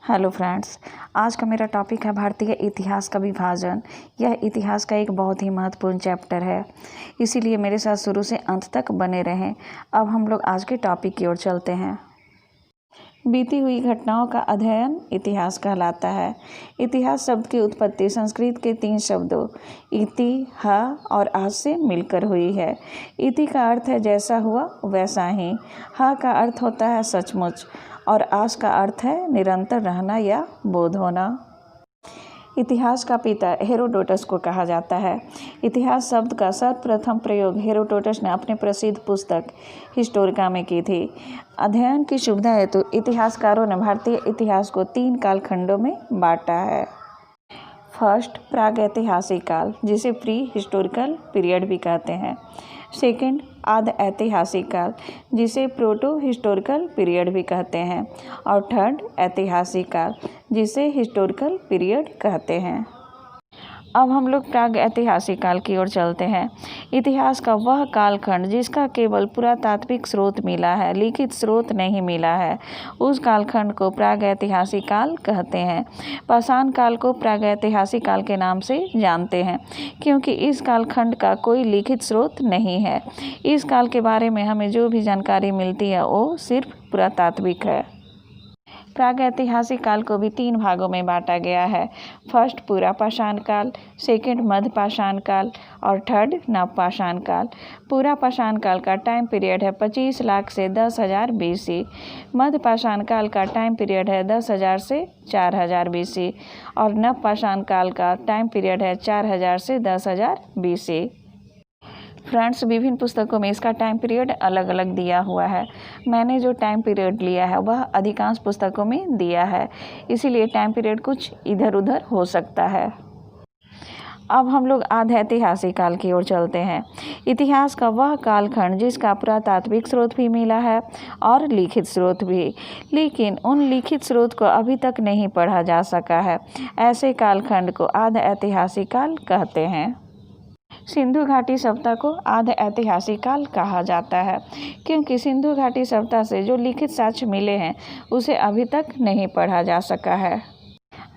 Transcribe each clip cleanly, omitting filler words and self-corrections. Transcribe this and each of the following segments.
Hello friends, आज का मेरा टॉपिक है भारतीय इतिहास का विभाजन। यह इतिहास का एक बहुत ही महत्वपूर्ण चैप्टर है, इसीलिए मेरे साथ शुरू से अंत तक बने रहें। अब हम लोग आज के टॉपिक की ओर चलते हैं। बीती हुई घटनाओं का अध्ययन इतिहास कहलाता है। इतिहास शब्द की उत्पत्ति संस्कृत के 3 शब्दों इति, ह और आज से मिलकर हुई है। इति का अर्थ है जैसा हुआ वैसा ही, ह का अर्थ होता है सचमुच और आस का अर्थ है निरंतर रहना या बोध होना। इतिहास का पिता हेरोडोटस को कहा जाता है। इतिहास शब्द का सर्वप्रथम प्रयोग हेरोडोटस ने अपने प्रसिद्ध पुस्तक हिस्टोरिका में की थी। अध्ययन की सुविधा हेतु इतिहासकारों ने भारतीय इतिहास को 3 कालखंडों में बांटा है। फर्स्ट, प्रागैतिहासिक काल, जिसे प्री हिस्टोरिकल पीरियड भी कहते हैं। सेकंड, आद ऐतिहासिक काल, जिसे प्रोटो हिस्टोरिकल पीरियड भी कहते हैं। और थर्ड, ऐतिहासिक काल, जिसे हिस्टोरिकल पीरियड कहते हैं। अब हम लोग प्राग ऐतिहासिक काल की ओर चलते हैं। इतिहास का वह कालखंड जिसका केवल पुरातात्विक स्रोत मिला है, लिखित स्रोत नहीं मिला है, उस कालखंड को प्रागैतिहासिक काल कहते हैं। पाषाण काल को प्रागैतिहासिक काल के नाम से जानते हैं क्योंकि इस कालखंड का कोई लिखित स्रोत नहीं है। इस काल के बारे में हमें जो भी जानकारी मिलती है वो सिर्फ पुरातात्विक है। प्रागैतिहासिक काल को भी 3 भागों में बांटा गया है। फर्स्ट, पूरा पाषाण काल, सेकंड, मध्य पाषाण काल और थर्ड, नव पाषाण काल। पूरा पाषाण काल का टाइम पीरियड है 25 लाख से 10,000 BC। मध्य पाषाण काल का टाइम पीरियड है 10,000 से 4,000 BC और नव पाषाण काल का टाइम पीरियड है 4,000 से 10,000 BC। फ्रेंड्स, विभिन्न पुस्तकों में इसका टाइम पीरियड अलग अलग दिया हुआ है। मैंने जो टाइम पीरियड लिया है वह अधिकांश पुस्तकों में दिया है, इसीलिए टाइम पीरियड कुछ इधर उधर हो सकता है। अब हम लोग आधे ऐतिहासिक काल की ओर चलते हैं। इतिहास का वह कालखंड जिसका पुरातात्विक स्रोत भी मिला है और लिखित स्रोत भी, लेकिन उन लिखित स्रोत को अभी तक नहीं पढ़ा जा सका है। ऐसे कालखंड को आधे ऐतिहासिक काल कहते हैं। सिंधु घाटी सभ्यता को आधे ऐतिहासिक काल कहा जाता है क्योंकि सिंधु घाटी सभ्यता से जो लिखित साक्ष्य मिले हैं उसे अभी तक नहीं पढ़ा जा सका है।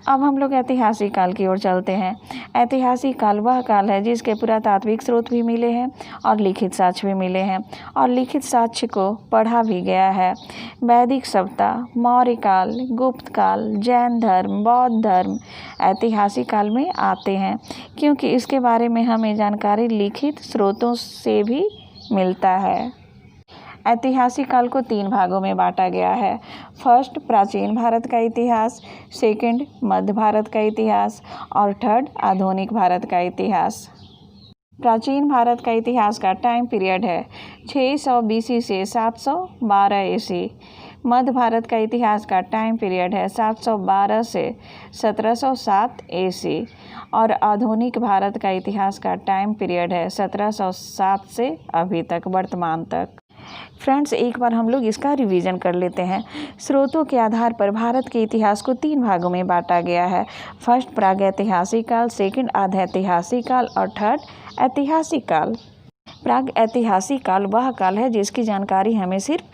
अब हम लोग ऐतिहासिक काल की ओर चलते हैं। ऐतिहासिक काल वह काल है जिसके पुरातात्विक स्रोत भी मिले हैं और लिखित साक्ष्य भी मिले हैं और लिखित साक्ष्य को पढ़ा भी गया है। वैदिक सभ्यता, मौर्य काल, गुप्त काल, जैन धर्म, बौद्ध धर्म ऐतिहासिक काल में आते हैं क्योंकि इसके बारे में हमें जानकारी लिखित स्रोतों से भी मिलता है। ऐतिहासिक काल को 3 भागों में बांटा गया है। फर्स्ट, प्राचीन भारत का इतिहास, सेकंड, मध्य भारत का इतिहास और थर्ड, आधुनिक भारत का इतिहास। प्राचीन भारत का इतिहास का टाइम पीरियड है 600 BC से 712 AC। मध्य भारत का इतिहास का टाइम पीरियड है 712 से 1707 AC और आधुनिक भारत का इतिहास का टाइम पीरियड है 1707 से अभी तक वर्तमान तक। फ्रेंड्स, एक बार हम लोग इसका रिवीजन कर लेते हैं। स्रोतों के आधार पर भारत के इतिहास को 3 भागों में बांटा गया है। फर्स्ट, प्रागैतिहासिक काल, सेकंड, आधैतिहासिक काल और थर्ड, ऐतिहासिक काल। प्रागैतिहासिक काल वह काल है जिसकी जानकारी हमें सिर्फ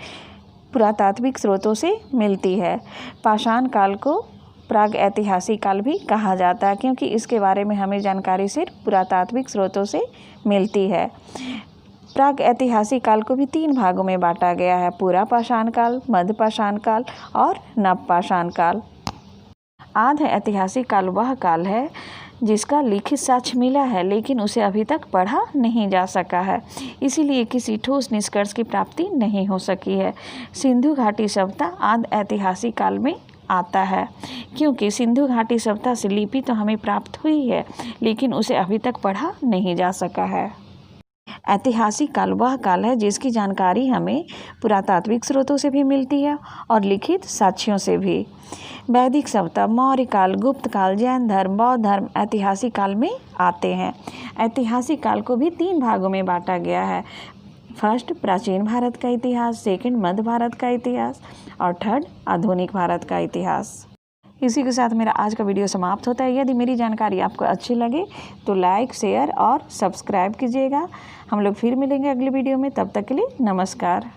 पुरातात्विक स्रोतों से मिलती है। पाषाण काल को प्रागैतिहासिक काल भी कहा जाता है क्योंकि इसके बारे में हमें जानकारी सिर्फ पुरातात्विक स्रोतों से मिलती है। प्रागैतिहासिक काल को भी 3 भागों में बांटा गया है। पूरा पाषाण काल, मध्य पाषाण काल और नव पाषाण काल। आधे ऐतिहासिक काल वह काल है जिसका लिखित साक्ष्य मिला है लेकिन उसे अभी तक पढ़ा नहीं जा सका है, इसीलिए किसी ठोस निष्कर्ष की प्राप्ति नहीं हो सकी है। सिंधु घाटी सभ्यता आधे ऐतिहासिक काल में आता है क्योंकि सिंधु घाटी सभ्यता से लिपि तो हमें प्राप्त हुई है लेकिन उसे अभी तक पढ़ा नहीं जा सका है। ऐतिहासिक काल वह काल है जिसकी जानकारी हमें पुरातात्विक स्रोतों से भी मिलती है और लिखित साक्ष्यों से भी। वैदिक सभ्यता, मौर्य काल, गुप्त काल, जैन धर्म, बौद्ध धर्म ऐतिहासिक काल में आते हैं। ऐतिहासिक काल को भी 3 भागों में बांटा गया है। फर्स्ट, प्राचीन भारत का इतिहास, सेकंड, मध्य भारत का इतिहास और थर्ड, आधुनिक भारत का इतिहास। इसी के साथ मेरा आज का वीडियो समाप्त होता है। यदि मेरी जानकारी आपको अच्छी लगे तो लाइक, शेयर और सब्सक्राइब कीजिएगा। हम लोग फिर मिलेंगे अगले वीडियो में, तब तक के लिए नमस्कार।